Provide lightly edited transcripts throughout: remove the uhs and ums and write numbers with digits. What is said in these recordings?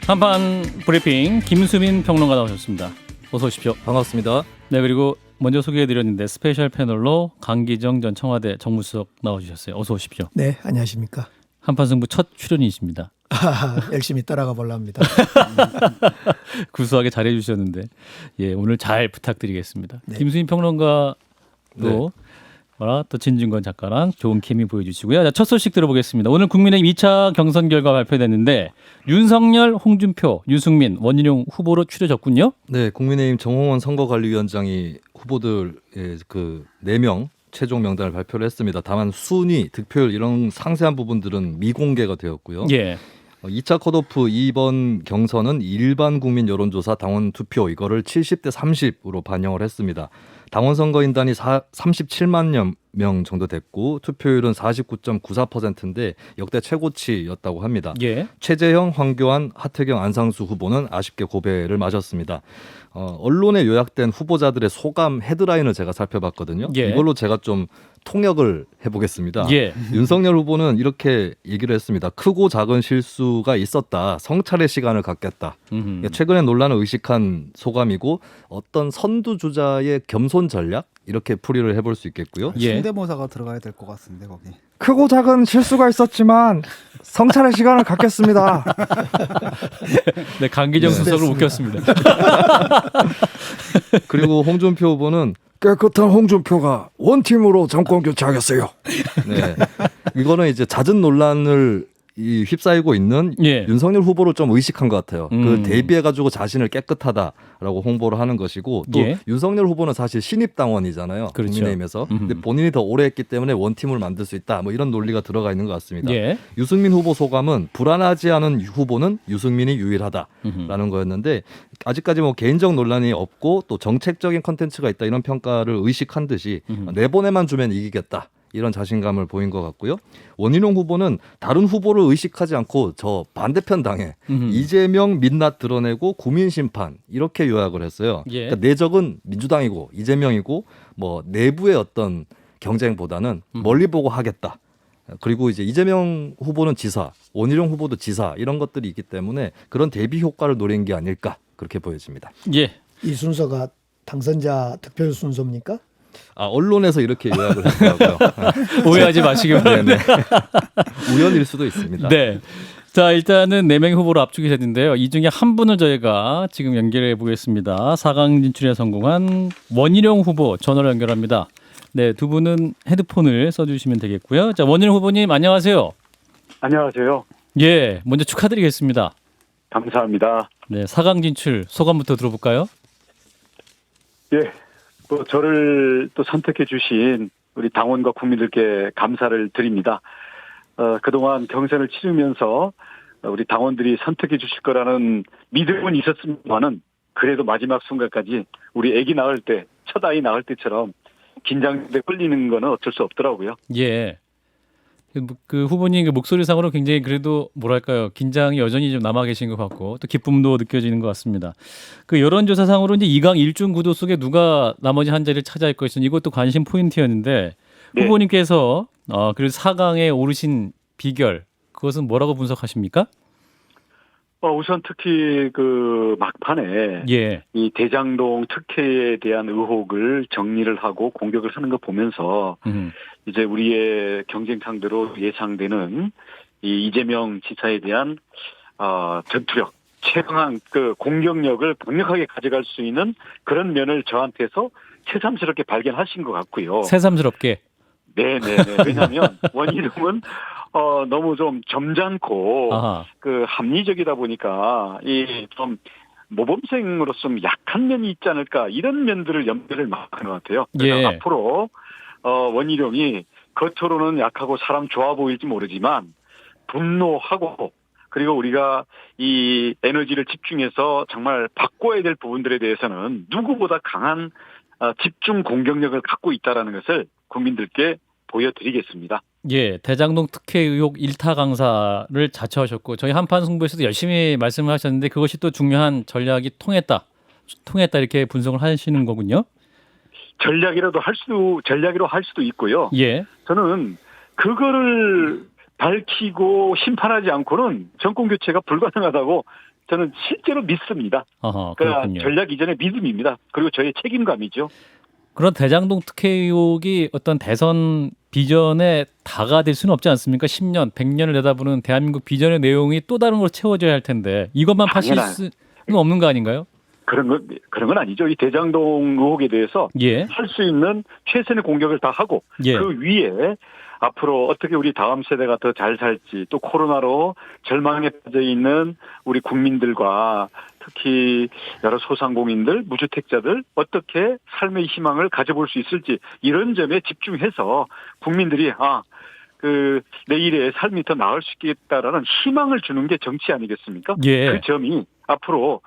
한판 브리핑 김수민 평론가 나오셨습니다. 어서 오십시오. 반갑습니다. 네, 그리고 먼저 소개해드렸는데 스페셜 패널로 강기정 전 청와대 정무수석 나와주셨어요. 어서 오십시오. 네, 안녕하십니까. 한판 승부 첫 출연이십니다. 열심히 따라가 보랍니다. 구수하게 잘해주셨는데 오늘 잘 부탁드리겠습니다. 네. 김수민 평론가도 네. 또 진중권 작가랑 좋은 케미 보여주시고요. 자, 첫 소식 들어보겠습니다. 오늘 국민의힘 2차 경선 결과 발표됐는데 윤석열, 홍준표, 유승민, 원희룡 후보로 추려졌군요. 네, 국민의힘 정홍원 선거관리위원장이 후보들의 그 4명 최종 명단을 발표를 했습니다. 다만 순위, 득표율 이런 상세한 부분들은 미공개가 되었고요. 예. 2차 컷오프 이번 경선은 일반 국민 여론조사 당원 투표 이거를 70대 30으로 반영을 했습니다. 당원 선거인단이 37만 명 정도 됐고 투표율은 49.94%인데 역대 최고치였다고 합니다. 예. 최재형, 황교안, 하태경, 안상수 후보는 아쉽게 고배를 맞았습니다. 언론에 요약된 후보자들의 소감 헤드라인을 제가 살펴봤거든요. 예. 이걸로 제가 좀 통역을 해보겠습니다. 예. 윤석열 후보는 이렇게 얘기를 했습니다. 크고 작은 실수가 있었다. 성찰의 시간을 갖겠다. 최근에 논란을 의식한 소감이고 어떤 선두주자의 겸손 전략 이렇게 풀이를 해볼 수 있겠고요. 예. 성대모사가 들어가야 될 것 같은데 거기. 크고 작은 실수가 있었지만 성찰의 시간을 갖겠습니다. 네, 강기정 네. 수석을 웃겼습니다. 그리고 홍준표 후보는 깨끗한 홍준표가 원팀으로 정권 교체하겠어요. 네. 이거는 이제 잦은 논란을 휩싸이고 있는 예. 윤석열 후보를 좀 의식한 것 같아요. 그 음. 대비해가지고 자신을 깨끗하다라고 홍보를 하는 것이고 또 예. 윤석열 후보는 사실 신입 당원이잖아요. 그렇죠. 국민의힘에서. 근데 본인이 더 오래 했기 때문에 원팀을 만들 수 있다. 뭐 이런 논리가 들어가 있는 것 같습니다. 예. 유승민 후보 소감은 불안하지 않은 후보는 유승민이 유일하다라는 거였는데 아직까지 뭐 개인적 논란이 없고 또 정책적인 컨텐츠가 있다 이런 평가를 의식한 듯이 내보내만 주면 이기겠다. 이런 자신감을 보인 것 같고요. 원희룡 후보는 다른 후보를 의식하지 않고 저 반대편 당에 이재명 민낯 드러내고 국민 심판 이렇게 요약을 했어요. 예. 그러니까 내적은 민주당이고 이재명이고 뭐 내부의 어떤 경쟁보다는 멀리 보고 하겠다. 그리고 이제 이재명 후보는 지사, 원희룡 후보도 지사 이런 것들이 있기 때문에 그런 대비 효과를 노린 게 아닐까 그렇게 보여집니다. 예. 이 순서가 당선자 득표율 순서입니까? 언론에서 이렇게 요약을 했더라고요. 오해하지 마시기 바랍니다. 우연일 수도 있습니다. 네. 자, 일단은 4명의 후보로 압축이 됐는데요. 이 중에 한 분을 저희가 지금 연결해 보겠습니다. 4강 진출에 성공한 원희룡 후보 전화로 연결합니다. 네, 두 분은 헤드폰을 써주시면 되겠고요. 자, 원희룡 후보님 안녕하세요. 안녕하세요. 예, 먼저 축하드리겠습니다. 감사합니다. 네, 4강 진출 소감부터 들어볼까요? 예, 또 저를 또 선택해 주신 우리 당원과 국민들께 감사를 드립니다. 그동안 경선을 치르면서 우리 당원들이 선택해 주실 거라는 믿음은 있었습니다만은 그래도 마지막 순간까지 우리 아기 낳을 때, 첫 아이 낳을 때처럼 긴장돼 끌리는 거는 어쩔 수 없더라고요. 예. 그 후보님 그 목소리상으로 굉장히 그래도 뭐랄까요 긴장이 여전히 좀 남아 계신 것 같고 또 기쁨도 느껴지는 것 같습니다. 그 여론조사상으로 이제 2강 1중 구도 속에 누가 나머지 한 자리를 차지할 것인지 이것도 관심 포인트였는데 네. 후보님께서 그래도 4강에 오르신 비결 그것은 뭐라고 분석하십니까? 우선 특히 그 막판에 예. 이 대장동 특혜에 대한 의혹을 정리를 하고 공격을 하는 거 보면서 이제 우리의 경쟁 상대로 예상되는 이 이재명 지사에 대한 전투력, 최강한 그 공격력을 강력하게 가져갈 수 있는 그런 면을 저한테서 새삼스럽게 발견하신 것 같고요. 새삼스럽게. 네네네. 왜냐하면 원희룡은 너무 좀 점잖고 아하. 그 합리적이다 보니까 이 좀 모범생으로서 좀 약한 면이 있지 않을까 이런 면들을 염두를 많이 하는 것 같아요. 그래서 예. 앞으로 원희룡이 겉으로는 약하고 사람 좋아 보일지 모르지만 분노하고 그리고 우리가 이 에너지를 집중해서 정말 바꿔야 될 부분들에 대해서는 누구보다 강한 집중 공격력을 갖고 있다라는 것을 국민들께 보여드리겠습니다. 예, 대장동 특혜 의혹 1타 강사를 자처하셨고 저희 한판 승부에서도 열심히 말씀을 하셨는데 그것이 또 중요한 전략이 통했다 이렇게 분석을 하시는 거군요. 전략이로 할 수도 있고요. 예. 저는 그거를 밝히고 심판하지 않고는 정권 교체가 불가능하다고 저는 실제로 믿습니다. 그러니까 그렇군요. 전략 이전의 믿음입니다. 그리고 저의 책임감이죠. 그런 대장동 특혜 의혹이 어떤 대선 비전에 다가될 수는 없지 않습니까? 10년, 100년을 내다보는 대한민국 비전의 내용이 또 다른 걸 채워져야 할 텐데 이것만 파실 수는 없는 거 아닌가요? 그런 건 아니죠. 이 대장동 의혹에 대해서 예. 할 수 있는 최선의 공격을 다 하고 예. 그 위에 앞으로 어떻게 우리 다음 세대가 더 잘 살지 또 코로나로 절망에 빠져 있는 우리 국민들과 특히 여러 소상공인들, 무주택자들 어떻게 삶의 희망을 가져볼 수 있을지 이런 점에 집중해서 국민들이 내일의 삶이 더 나을 수 있겠다라는 희망을 주는 게 정치 아니겠습니까? 예. 그 점이 앞으로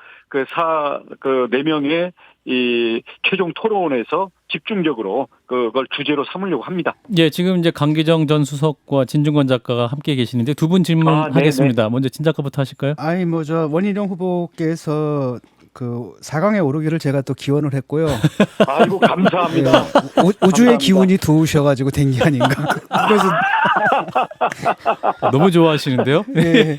네 명의 이 최종 토론에서 집중적으로 그걸 주제로 삼으려고 합니다. 예, 지금 이제 강기정 전 수석과 진중권 작가가 함께 계시는데 두 분 질문하겠습니다. 먼저 진 작가부터 하실까요? 아니 뭐 저 원희룡 후보께서 그 4강에 오르기를 제가 또 기원을 했고요. 아이고 감사합니다. 우주의 감사합니다. 기운이 도우셔가지고 된 게 아닌가. 그래서 너무 좋아하시는데요? 예.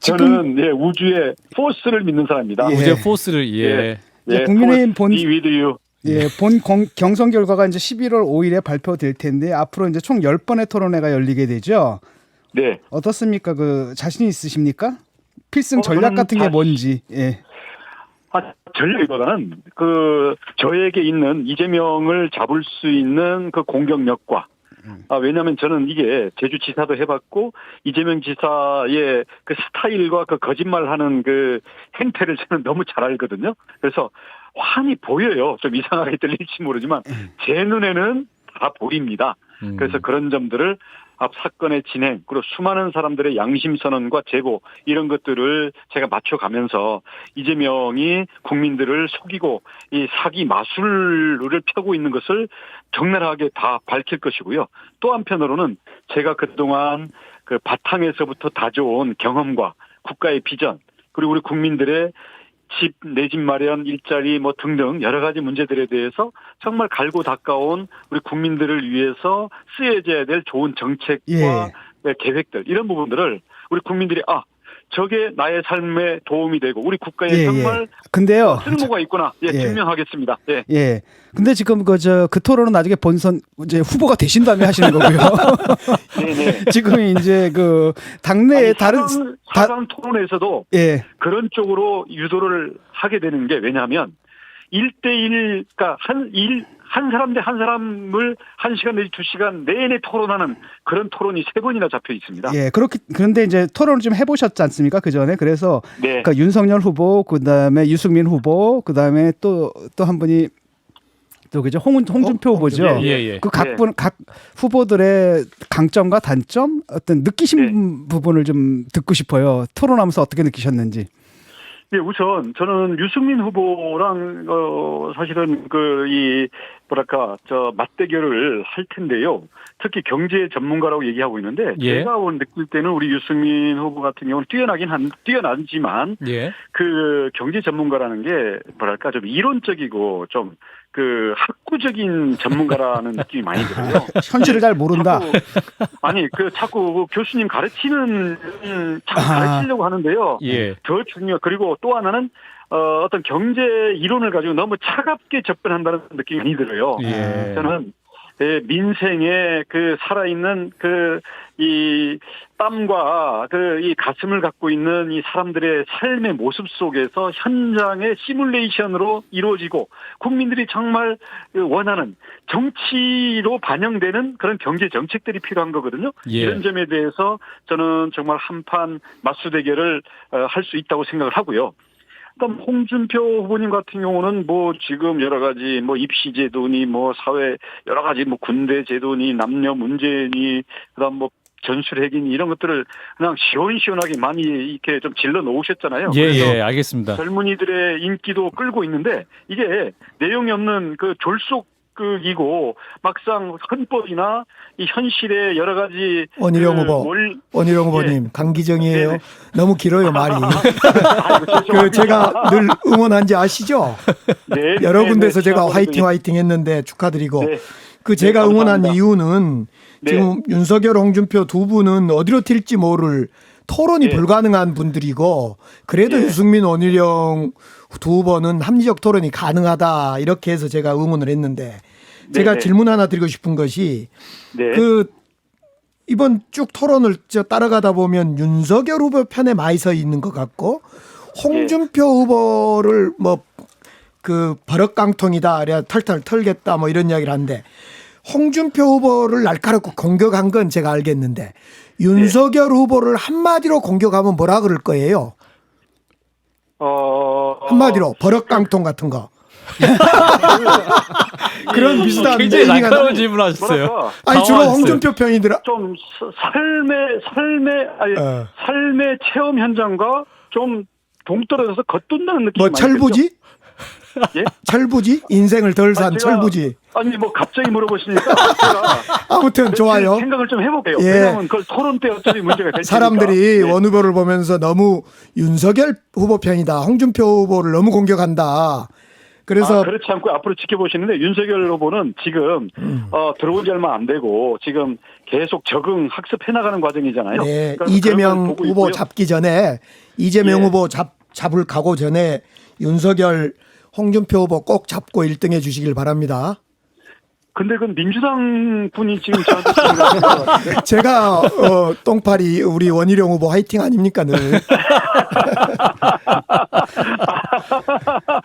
지금 저는 우주의 포스를 믿는 사람입니다. 예. 우주의 포스를 국민의힘 본 be with you. 경선 결과가 이제 11월 5일에 발표될 텐데 앞으로 이제 총 10번의 토론회가 열리게 되죠. 네. 어떻습니까? 그 자신 있으십니까? 필승 전략 저는 같은 게 뭔지. 예. 전략보다는 저에게 있는 이재명을 잡을 수 있는 그 공격력과 왜냐하면 저는 이게 제주지사도 해봤고 이재명 지사의 그 스타일과 그 거짓말하는 그 행태를 저는 너무 잘 알거든요. 그래서 환히 보여요. 좀 이상하게 들릴지 모르지만 제 눈에는 다 보입니다. 그래서 그런 점들을 앞 사건의 진행 그리고 수많은 사람들의 양심 선언과 재고 이런 것들을 제가 맞춰가면서 이재명이 국민들을 속이고 이 사기 마술을 펴고 있는 것을 적나라하게 다 밝힐 것이고요. 또 한편으로는 제가 그동안 그 바탕에서부터 다져온 경험과 국가의 비전 그리고 우리 국민들의 내 집 마련, 일자리 뭐 등등 여러 가지 문제들에 대해서 정말 갈고 닦아온 우리 국민들을 위해서 쓰여져야 될 좋은 정책과 계획들 이런 부분들을 우리 국민들이 저게 나의 삶에 도움이 되고 우리 국가에 정말 근데요. 쓸모가 있구나. 증명하겠습니다. 예. 근데 지금 그 토론은 나중에 본선 이제 후보가 되신 다음에 하시는 거고요. 네네. 지금 이제 그 당내에 다른 사강 토론에서도 그런 쪽으로 유도를 하게 되는 게 왜냐하면 1대1 그러니까 한 사람 대 한 사람을 1시간 내지 2시간 내내 토론하는 그런 토론이 3번이나 잡혀 있습니다. 예, 그런데 이제 토론을 좀 해보셨지 않습니까? 그 전에 그래서 네. 그러니까 윤석열 후보, 그 다음에 유승민 후보, 그 다음에 또 한 분이 또 그죠 홍준표 후보죠. 각 후보들의 강점과 단점 어떤 느끼신 부분을 좀 듣고 싶어요. 토론하면서 어떻게 느끼셨는지. 예, 우선 저는 유승민 후보랑 사실은 맞대결을 할 텐데요. 특히 경제 전문가라고 얘기하고 있는데 제가 느낄 때는 우리 유승민 후보 같은 경우는 뛰어나지만 그 경제 전문가라는 게 좀 이론적이고 좀 학구적인 전문가라는 느낌이 많이 들어요. 현실을 잘 모른다. 자꾸 교수님 가르치려고 하는데요. 더 중요. 그리고 또 하나는 어떤 경제 이론을 가지고 너무 차갑게 접근한다는 느낌이 많이 들어요. 저는 민생에 살아있는 이 땀과 이 가슴을 갖고 있는 이 사람들의 삶의 모습 속에서 현장의 시뮬레이션으로 이루어지고 국민들이 정말 원하는 정치로 반영되는 그런 경제 정책들이 필요한 거거든요. 이런 점에 대해서 저는 정말 한판 맞수 대결을 할 수 있다고 생각을 하고요. 그럼 홍준표 후보님 같은 경우는 지금 여러 가지 입시 제도니 사회 여러 가지 군대 제도니 남녀 문제니 그다음 전술핵이니 이런 것들을 그냥 시원시원하게 많이 이렇게 좀 질러 놓으셨잖아요. 알겠습니다. 젊은이들의 인기도 끌고 있는데 이게 내용이 없는 졸속이고 막상 헌법이나 이 현실의 여러 가지 원희룡 후보님 강기정이에요. 네네. 너무 길어요 말이. 제가 늘 응원한지 아시죠? 네. 여러 군데서 제가 화이팅 했는데 축하드리고 제가 응원한 이유는 지금 윤석열, 홍준표 두 분은 어디로 튈지 모를 토론이 예. 불가능한 분들이고 그래도 예. 유승민 원희룡 두 후보는 합리적 토론이 가능하다 이렇게 해서 제가 응원을 했는데 제가 네네. 질문 하나 드리고 싶은 것이 네. 그 이번 쭉 토론을 따라가다 보면 윤석열 후보 편에 많이 서 있는 것 같고 홍준표 후보를 뭐 그 버럭깡통이다, 그래 털털 털겠다 뭐 이런 이야기를 하는데 홍준표 후보를 날카롭고 공격한 건 제가 알겠는데 윤석열 후보를 한마디로 공격하면 뭐라 그럴 거예요? 한마디로 버럭깡통 같은 거. 그런 비슷한 굉장히 얘기가 날카로운 질문하셨어요. 뭐랄까, 아니 주로 당황했어요. 홍준표 편이더라. 좀 삶의 체험 현장과 좀 동떨어져서 겉돈다는 느낌이 뭐 많이 철부지? 들죠? 예? 철부지? 인생을 덜 산 제가- 철부지. 아니 뭐 갑자기 물어보시니까 제가 아무튼 좋아요. 생각을 좀 해볼게요. 예. 왜냐하면 그걸 토론 때 어차피 문제가 될 사람들이 테니까. 예. 원 후보를 보면서 너무 윤석열 후보 편이다. 홍준표 후보를 너무 공격한다. 그래서 그렇지 않고 앞으로 지켜보시는데 윤석열 후보는 지금 들어온 지 얼마 안 되고 지금 계속 적응 학습해 나가는 과정이잖아요. 네, 그러니까 이재명 그런 걸 보고 후보 있고요. 잡기 전에 이재명 예. 후보 잡을 가고 전에 윤석열 홍준표 후보 꼭 잡고 1등 해 주시길 바랍니다. 근데 그 민주당 분이 지금 저한테 질문을 하는 것 같은데. 제가 똥파리 우리 원희룡 후보 화이팅 아닙니까 늘.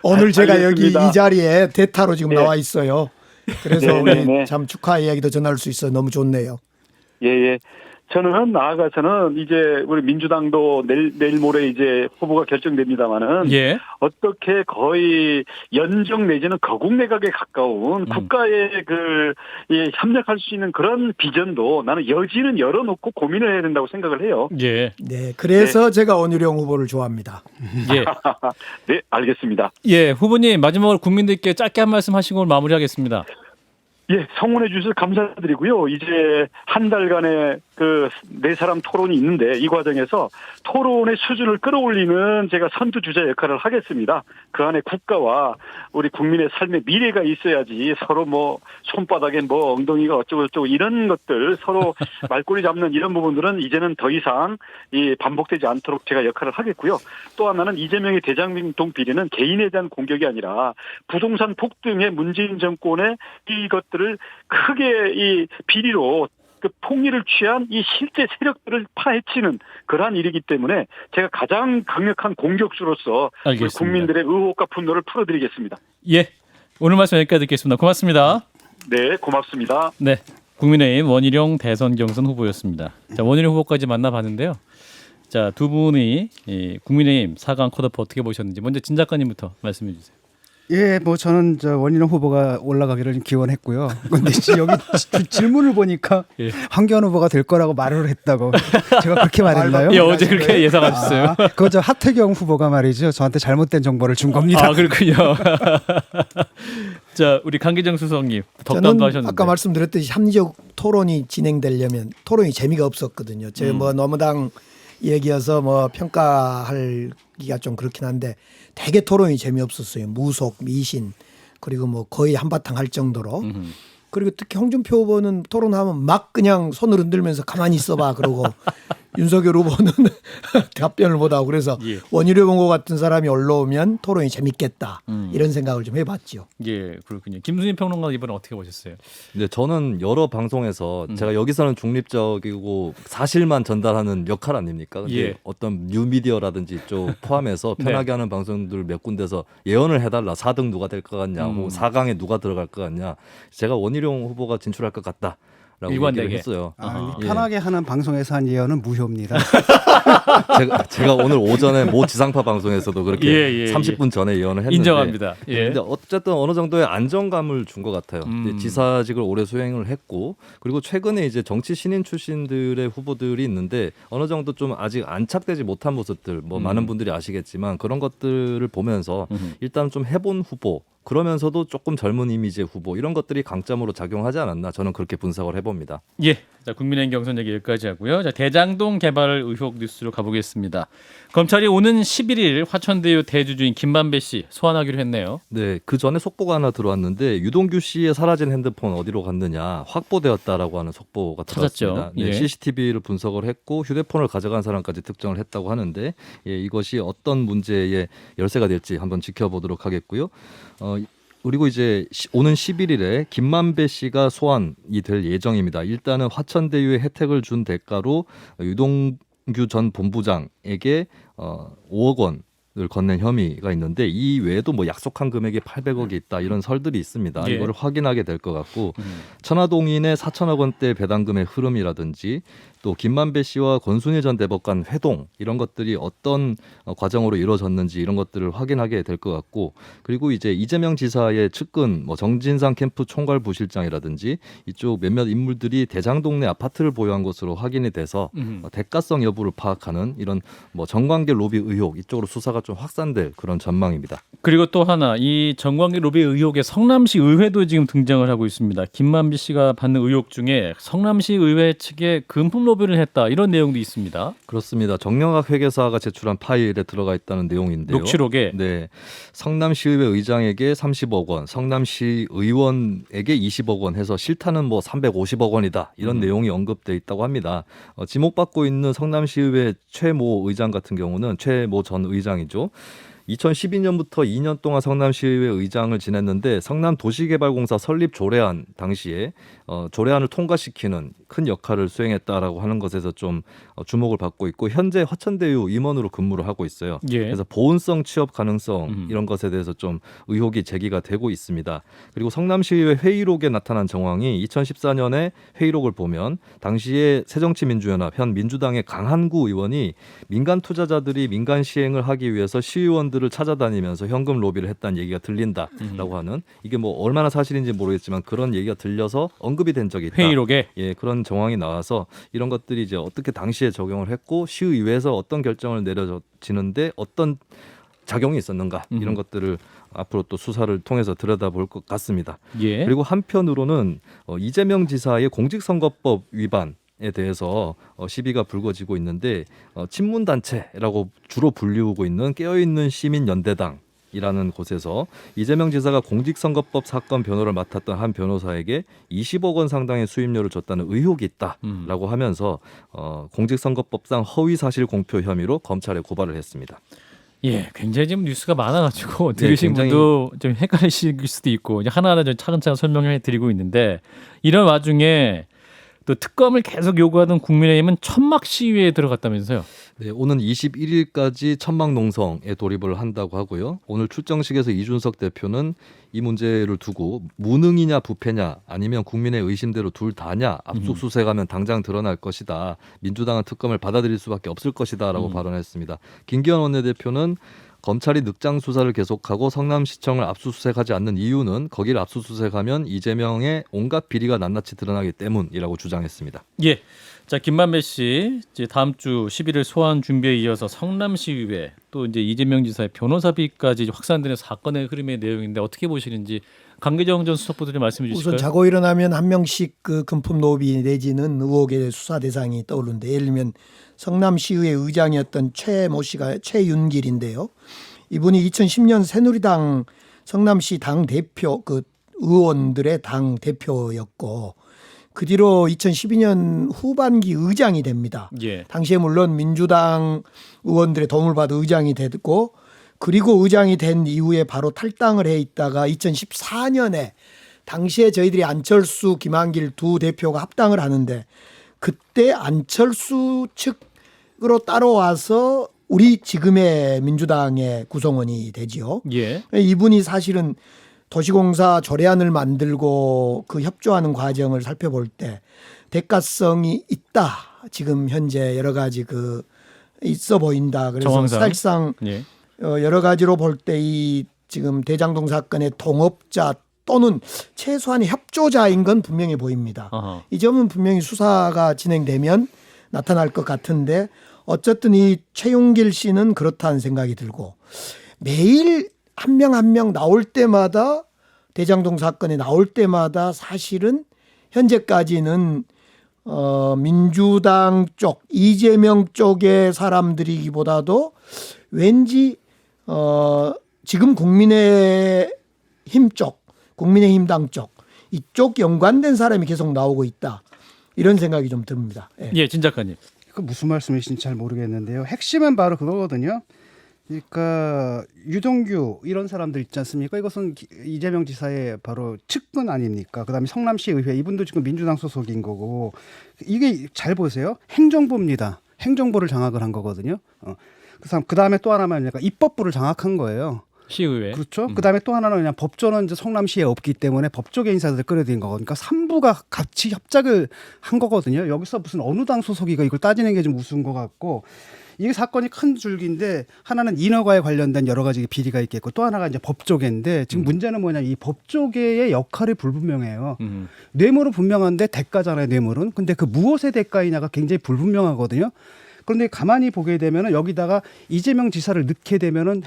오늘 제가 여기 알겠습니다. 이 자리에 대타로 지금 예. 나와 있어요. 그래서 네, 우리 네, 네. 참 축하 이야기도 전할 수 있어 너무 좋네요. 예. 저는 나아가서는 이제 우리 민주당도 내일 모레 이제 후보가 결정됩니다마는 예. 어떻게 거의 연정 내지는 거국 내각에 가까운 국가에 협력할 수 있는 그런 비전도 나는 여지는 열어놓고 고민을 해야 된다고 생각을 해요. 예. 네, 그래서 제가 원희룡 후보를 좋아합니다. 예. 네, 알겠습니다. 예, 후보님 마지막으로 국민들께 짧게 한 말씀 하시고 마무리하겠습니다. 예, 성원해 주셔서 감사드리고요. 이제 한 달간의 네 사람 토론이 있는데 이 과정에서 토론의 수준을 끌어올리는 제가 선두주자 역할을 하겠습니다. 그 안에 국가와 우리 국민의 삶의 미래가 있어야지 서로 뭐 손바닥에 뭐 엉덩이가 어쩌고 이런 것들 서로 말꼬리 잡는 이런 부분들은 이제는 더 이상 반복되지 않도록 제가 역할을 하겠고요. 또 하나는 이재명의 대장동 비리는 개인에 대한 공격이 아니라 부동산 폭등의 문재인 정권의 이것들을 크게 이 비리로 폭리를 취한 이 실제 세력들을 파헤치는 그러한 일이기 때문에 제가 가장 강력한 공격수로서 우리 알겠습니다. 국민들의 의혹과 분노를 풀어드리겠습니다. 예. 오늘 말씀 여기까지 듣겠습니다. 고맙습니다. 네, 고맙습니다. 네. 국민의힘 원희룡 대선 경선 후보였습니다. 자, 원희룡 후보까지 만나봤는데요. 자, 두 분이 이 국민의힘 4강 컷오프 어떻게 보셨는지 먼저 진 작가님부터 말씀해 주세요. 예, 뭐 저는 원희룡 후보가 올라가기를 좀 기원했고요. 근데 여기 질문을 보니까 예. 황교안 후보가 될 거라고 말을 했다고. 제가 그렇게 말했나요? 예, 어제 그렇게 예상하셨어요. 그거 저 하태경 후보가 말이죠. 저한테 잘못된 정보를 준 겁니다. 아, 그렇군요. 자, 우리 강기정 수석님 덕담도 저는 하셨는데. 아까 말씀드렸듯이 합리적 토론이 진행되려면 토론이 재미가 없었거든요. 제 뭐 너무당 얘기여서 뭐 평가하기가 좀 그렇긴 한데 되게 토론이 재미없었어요. 무속, 미신 그리고 뭐 거의 한바탕 할 정도로. 그리고 특히 홍준표 후보는 토론하면 막 그냥 손을 흔들면서 가만히 있어봐 그러고 윤석열 후보는 답변을 못하고 그래서 예. 원희룡 후보 같은 사람이 올라오면 토론이 재밌겠다 이런 생각을 좀 해봤죠. 예, 그렇군요. 김수진 평론가 이번에 어떻게 보셨어요? 근데 저는 여러 방송에서 제가 여기서는 중립적이고 사실만 전달하는 역할 아닙니까? 근데 예. 어떤 뉴미디어라든지 쪽 포함해서 편하게 네. 하는 방송들 몇 군데서 예언을 해달라. 4등 누가 될 것 같냐, 뭐 4강에 누가 들어갈 것 같냐. 제가 원희룡 후보가 진출할 것 같다. 라고 일관되게. 얘기를 했어요. 이 편하게 하는 방송에서 한 예언은 무효입니다. 제가 오늘 오전에 모 지상파 방송에서도 그렇게 예, 예, 30분 전에 예언을 했는데 인정합니다. 예. 근데 어쨌든 어느 정도의 안정감을 준 것 같아요. 이제 지사직을 오래 수행을 했고 그리고 최근에 이제 정치 신인 출신들의 후보들이 있는데 어느 정도 좀 아직 안착되지 못한 모습들 뭐 많은 분들이 아시겠지만 그런 것들을 보면서 일단 좀 해본 후보 그러면서도 조금 젊은 이미지의 후보 이런 것들이 강점으로 작용하지 않았나 저는 그렇게 분석을 해봅니다. 예. 자, 국민의힘 경선 얘기 여기까지 하고요. 자, 대장동 개발 의혹 뉴스로 가보겠습니다. 검찰이 오는 11일 화천대유 대주주인 김만배 씨 소환하기로 했네요. 네, 그 전에 속보가 하나 들어왔는데 유동규 씨의 사라진 핸드폰 어디로 갔느냐 확보되었다라고 하는 속보가 찾았죠. 들어왔습니다. 네, 예. CCTV를 분석을 했고 휴대폰을 가져간 사람까지 특정을 했다고 하는데 이것이 어떤 문제의 열쇠가 될지 한번 지켜보도록 하겠고요. 그리고 이제 오는 11일에 김만배 씨가 소환이 될 예정입니다. 일단은 화천대유에 혜택을 준 대가로 유동규 전 본부장에게 5억 원을 건넨 혐의가 있는데 이 외에도 뭐 약속한 금액이 800억이 있다 이런 설들이 있습니다. 예. 이거를 확인하게 될 것 같고 천화동인의 4천억 원대 배당금의 흐름이라든지 또 김만배 씨와 권순일 전 대법관 회동 이런 것들이 어떤 과정으로 이루어졌는지 이런 것들을 확인하게 될 것 같고 그리고 이제 이재명 지사의 측근 뭐 정진상 캠프 총괄 부실장이라든지 이쪽 몇몇 인물들이 대장동 내 아파트를 보유한 것으로 확인이 돼서 대가성 여부를 파악하는 이런 뭐 정관계 로비 의혹 이쪽으로 수사가 좀 확산될 그런 전망입니다. 그리고 또 하나 이 정관계 로비 의혹에 성남시 의회도 지금 등장을 하고 있습니다. 김만배 씨가 받는 의혹 중에 성남시 의회 측에 금품 로비를 했다 이런 내용도 있습니다. 그렇습니다. 정영학 회계사가 제출한 파일에 들어가 있다는 내용인데요. 녹취록에 네, 성남시의회 의장에게 30억 원, 성남시 의원에게 20억 원 해서 실타는 뭐 350억 원이다 이런 내용이 언급돼 있다고 합니다. 지목받고 있는 성남시의회 최모 의장 같은 경우는 최모 전 의장이죠. 2012년부터 2년 동안 성남시의회 의장을 지냈는데 성남도시개발공사 설립 조례안 당시에 조례안을 통과시키는 큰 역할을 수행했다라고 하는 것에서 좀 주목을 받고 있고 현재 화천대유 임원으로 근무를 하고 있어요. 예. 그래서 보훈성 취업 가능성 이런 것에 대해서 좀 의혹이 제기가 되고 있습니다. 그리고 성남시의회 회의록에 나타난 정황이 2014년에 회의록을 보면 당시에 새정치민주연합 현 민주당의 강한구 의원이 민간 투자자들이 민간 시행을 하기 위해서 시의원들을 찾아다니면서 현금 로비를 했다는 얘기가 들린다라고 하는 이게 뭐 얼마나 사실인지 모르겠지만 그런 얘기가 들려서 언급이 된 적이 있다. 회의록에 예, 그런 정황이 나와서 이런 것들이 이제 어떻게 당시에 적용을 했고 시의회에서 어떤 결정을 내려지는데 어떤 작용이 있었는가 이런 것들을 앞으로 또 수사를 통해서 들여다볼 것 같습니다. 예. 그리고 한편으로는 이재명 지사의 공직선거법 위반 에 대해서 시비가 불거지고 있는데 친문단체라고 주로 불리우고 있는 깨어있는 시민연대당이라는 곳에서 이재명 지사가 공직선거법 사건 변호를 맡았던 한 변호사에게 20억 원 상당의 수임료를 줬다는 의혹이 있다라고 하면서 공직선거법상 허위사실 공표 혐의로 검찰에 고발을 했습니다. 예, 굉장히 지금 뉴스가 많아가지고 들으신 굉장히- 분도 좀 헷갈리실 수도 있고 이제 하나하나 좀 차근차근 설명해 드리고 있는데 이런 와중에 또 특검을 계속 요구하던 국민의힘은 천막 시위에 들어갔다면서요? 네, 오는 21일까지 천막농성에 돌입을 한다고 하고요. 오늘 출정식에서 이준석 대표는 이 문제를 두고 무능이냐 부패냐 아니면 국민의 의심대로 둘 다냐 압수수색하면 당장 드러날 것이다. 민주당은 특검을 받아들일 수밖에 없을 것이다라고 발언했습니다. 김기현 원내대표는 검찰이 늑장 수사를 계속하고 성남시청을 압수수색하지 않는 이유는 거기를 압수수색하면 이재명의 온갖 비리가 낱낱이 드러나기 때문이라고 주장했습니다. 예. 자, 김만배 씨 이제 다음 주 11일 소환 준비에 이어서 성남시의회 또 이제 이재명 지사의 변호사비까지 확산되는 사건의 흐름의 내용인데 어떻게 보시는지 강기정 전 수석부도 좀 말씀해 주실까요? 우선 자고 일어나면 한 명씩 그 금품 로비 내지는 의혹의 수사 대상이 떠오르는데 예를 들면 성남시의회 의장이었던 최모 씨가 최윤길인데요. 이분이 2010년 새누리당 성남시 당 대표 그 의원들의 당 대표였고 그 뒤로 2012년 후반기 의장이 됩니다. 예. 당시에 물론 민주당 의원들의 도움을 받아 의장이 됐고 그리고 의장이 된 이후에 바로 탈당을 해 있다가 2014년에 당시에 저희들이 안철수, 김한길 두 대표가 합당을 하는데 그때 안철수 측으로 따라와서 우리 지금의 민주당의 구성원이 되지요. 예. 이분이 사실은 도시공사 조례안을 만들고 그 협조하는 과정을 살펴볼 때 대가성이 있다. 지금 현재 여러 가지 그 있어 보인다. 그래서 정황상. 사실상 예. 여러 가지로 볼 때 이 지금 대장동 사건의 동업자 또는 최소한의 협조자인 건 분명히 보입니다. 아하. 이 점은 분명히 수사가 진행되면 나타날 것 같은데 어쨌든 이 최용길 씨는 그렇다는 생각이 들고 매일 한 명 한 명 나올 때마다 대장동 사건에 나올 때마다 사실은 현재까지는 민주당 쪽 이재명 쪽의 사람들이기보다도 왠지 지금 국민의힘 쪽, 국민의힘당 쪽 이쪽 연관된 사람이 계속 나오고 있다. 이런 생각이 좀 듭니다. 예. 예, 진 작가님. 그 무슨 말씀이신지 잘 모르겠는데요. 핵심은 바로 그거거든요. 그러니까 유동규 이런 사람들 있지 않습니까? 이것은 이재명 지사의 바로 측근 아닙니까? 그다음에 성남시 의회 이분도 지금 민주당 소속인 거고 이게 잘 보세요. 행정부입니다. 행정부를 장악을 한 거거든요. 그다음에 또 하나만 약간 입법부를 장악한 거예요. 시의회. 그렇죠. 그다음에 또 하나는 그냥 법조는 이제 성남시에 없기 때문에 법조계 인사들을 끌어들인 거거든요. 그러니까 3부가 같이 협작을 한 거거든요. 여기서 무슨 어느 당 소속이가 이걸 따지는 게 좀 우스운 것 같고 이게 사건이 큰 줄기인데 하나는 인허가에 관련된 여러 가지 비리가 있겠고 또 하나가 이제 법조계인데 지금 문제는 뭐냐 이 법조계의 역할이 불분명해요. 뇌물은 분명한데 대가잖아요. 뇌물은. 근데 그 무엇의 대가이냐가 굉장히 불분명하거든요. 그런데 가만히 보게 되면은 여기다가 이재명 지사를 넣게 되면은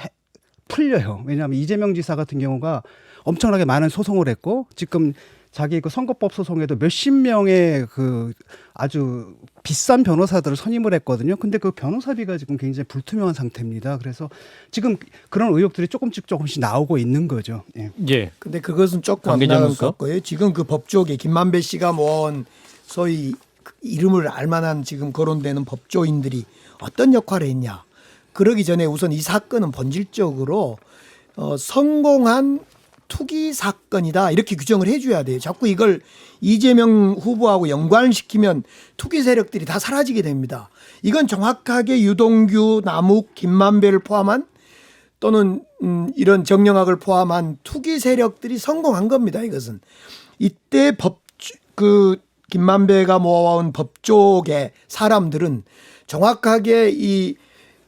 풀려요. 왜냐하면 이재명 지사 같은 경우가 엄청나게 많은 소송을 했고 지금 자기 그 선거법 소송에도 몇십 명의 그 아주 비싼 변호사들을 선임을 했거든요. 근데 그 변호사비가 지금 굉장히 불투명한 상태입니다. 그래서 지금 그런 의혹들이 조금씩 나오고 있는 거죠. 예. 예. 근데 그것은 조금 안 관계자 나간 눈썹? 것 같고요. 지금 그 법조계 김만배 씨가 모은 소위 이름을 알만한 지금 거론되는 법조인들이 어떤 역할을 했냐. 그러기 전에 우선 이 사건은 본질적으로 성공한 투기 사건이다 이렇게 규정을 해줘야 돼요. 자꾸 이걸 이재명 후보하고 연관시키면 투기 세력들이 다 사라지게 됩니다. 이건 정확하게 유동규, 남욱, 김만배를 포함한 또는 이런 정영학을 포함한 투기 세력들이 성공한 겁니다. 이것은 이때 그 김만배가 모아온 법조계 사람들은 정확하게 이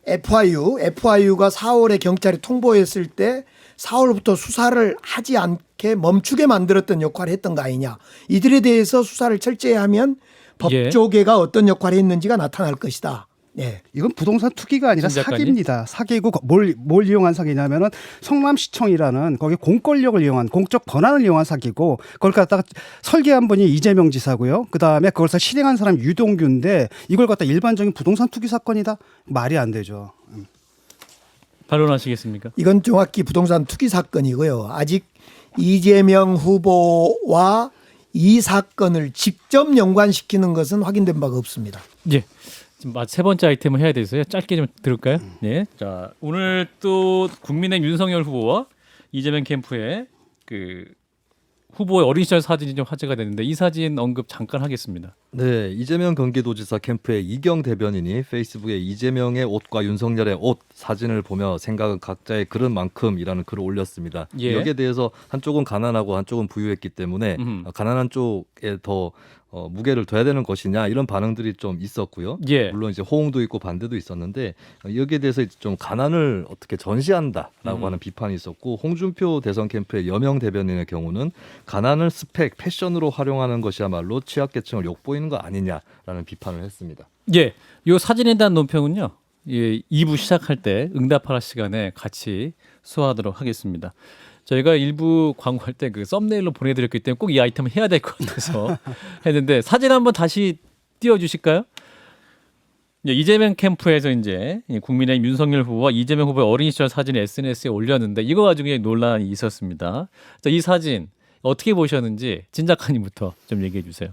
FIU가 4월에 경찰에 통보했을 때 4월부터 수사를 하지 않게 멈추게 만들었던 역할을 했던 거 아니냐. 이들에 대해서 수사를 철저히 하면 법조계가 어떤 역할을 했는지가 나타날 것이다. 네. 이건 부동산 투기가 아니라 진 작가님? 사기입니다. 사기고 뭘 이용한 사기냐면은 성남시청이라는 거기 공권력을 이용한 공적 권한을 이용한 사기고 그걸 갖다가 설계한 분이 이재명 지사고요. 그다음에 그걸 실행한 사람이 유동규인데 이걸 갖다 일반적인 부동산 투기 사건이다? 말이 안 되죠. 반론하시겠습니까? 이건 정확히 부동산 투기 사건이고요. 아직 이재명 후보와 이 사건을 직접 연관시키는 것은 확인된 바가 없습니다. 예. 세 번째 아이템을 해야 돼서요. 짧게 좀 들을까요? 예. 자, 오늘 또 국민의힘 윤석열 후보와 이재명 캠프의 그 후보의 어린 시절 사진이 좀 화제가 됐는데 이 사진 언급 잠깐 하겠습니다. 네, 이재명 경기도지사 캠프의 이경 대변인이 페이스북에 이재명의 옷과 윤석열의 옷 사진을 보며 생각은 각자의 그릇 만큼이라는 글을 올렸습니다. 예. 여기에 대해서 한쪽은 가난하고 한쪽은 부유했기 때문에 가난한 쪽에 더 무게를 둬야 되는 것이냐 이런 반응들이 좀 있었고요. 예. 물론 이제 호응도 있고 반대도 있었는데 여기에 대해서 이제 좀 가난을 어떻게 전시한다라고 하는 비판이 있었고 홍준표 대선 캠프의 여명 대변인의 경우는 가난을 스펙, 패션으로 활용하는 것이야말로 취약계층을 욕보이는 거 아니냐라는 비판을 했습니다. 예. 이 사진에 대한 논평은요. 예, 2부 시작할 때 응답하라 시간에 같이 수화하도록 하겠습니다. 저희가 일부 광고할 때 그 썸네일로 보내드렸기 때문에 꼭 이 아이템을 해야 될 것 같아서 했는데 사진 한번 다시 띄워주실까요? 이재명 캠프에서 이제 국민의힘 윤석열 후보와 이재명 후보의 어린 시절 사진을 SNS에 올렸는데 이거 가지고 논란이 있었습니다. 자, 이 사진 어떻게 보셨는지 진 작가님부터 좀 얘기해 주세요.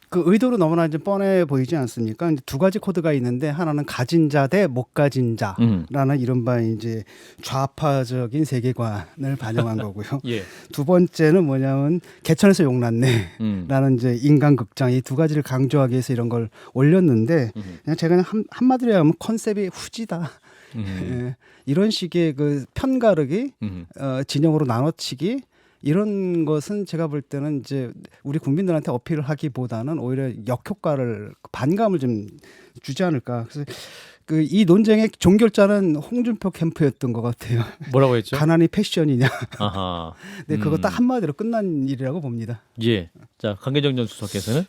그 의도로 너무나 이제 뻔해 보이지 않습니까? 이제 두 가지 코드가 있는데 하나는 가진 자 대 못 가진 자라는 이른바 이제 좌파적인 세계관을 반영한 거고요. 예. 두 번째는 뭐냐면 개천에서 용났네라는 이제 인간극장 이 두 가지를 강조하기 위해서 이런 걸 올렸는데 그냥 제가 그냥 한마디로 하면 컨셉이 후지다. 예, 이런 식의 그 편가르기, 진영으로 나눠치기. 이런 것은 제가 볼 때는 이제 우리 국민들한테 어필을 하기보다는 오히려 역효과를 반감을 좀 주지 않을까. 그래서 그 이 논쟁의 종결자는 홍준표 캠프였던 것 같아요. 뭐라고 했죠? 가난이 패션이냐. 아하. 네, 그거 딱 한마디로 끝난 일이라고 봅니다. 예. 자, 강계정 전 수석께서는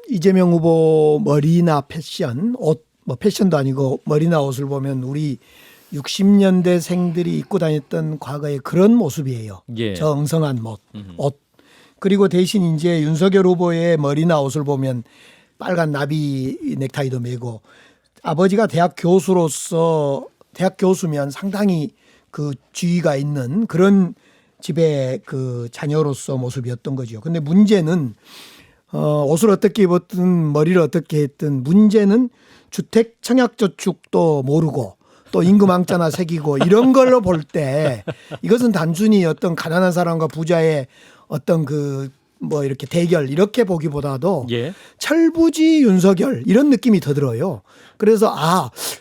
이재명 후보 머리나 패션, 옷, 뭐 패션도 아니고 머리나 옷을 보면 우리 60년대생들이 입고 다녔던 과거의 그런 모습이에요. 예. 저 엉성한 옷. 그리고 대신 이제 윤석열 후보의 머리나 옷을 보면 빨간 나비 넥타이도 메고 아버지가 대학 교수면 상당히 그 지위가 있는 그런 집의 그 자녀로서 모습이었던 거죠. 근데 문제는 옷을 어떻게 입었든 머리를 어떻게 했든 문제는 주택 청약저축도 모르고 또 임금왕자나 새기고 이런 걸로 볼 때 이것은 단순히 어떤 가난한 사람과 부자의 어떤 그 뭐 이렇게 대결 이렇게 보기보다도 예. 철부지 윤석열 이런 느낌이 더 들어요. 그래서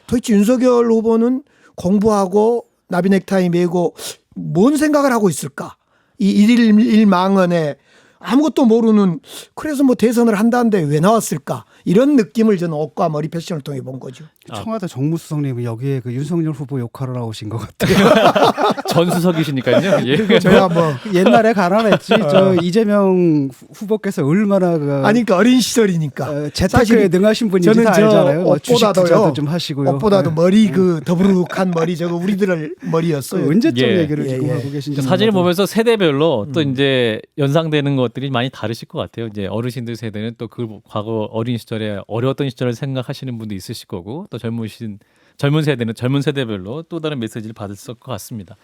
도대체 윤석열 후보는 공부하고 나비 넥타이 메고 뭔 생각을 하고 있을까? 이 일망언에 아무것도 모르는 그래서 뭐 대선을 한다는데 왜 나왔을까? 이런 느낌을 저는 옷과 머리 패션을 통해 본 거죠. 청와대 정무수석님이 여기에 그 윤석열 후보 역할을 나오신 것 같아요. 전 수석이시니까요. 예. 저야 뭐 옛날에 가난했지. 저 이재명 후보께서 얼마나 그 아니 그러니까 어린 시절이니까 재테크에 사실 능하신 분인지 저는 다 저 알잖아요. 주식 옷보다도요. 투자도 좀 하시고요. 옷보다도 네. 머리 그 더부룩한 머리 저거 우리들 머리였어요. 언제적 예. 얘기를 지금 예, 예. 하고 계신지 사진을 몰라도. 보면서 세대별로 또 이제 연상되는 것들이 많이 다르실 것 같아요. 이제 어르신들 세대는 또 그 과거 어린 시절에 어려웠던 시절을 생각하시는 분도 있으실 거고 또 젊은 세대는 젊은 세대별로 또 다른 메시지를 받을 것 같습니다.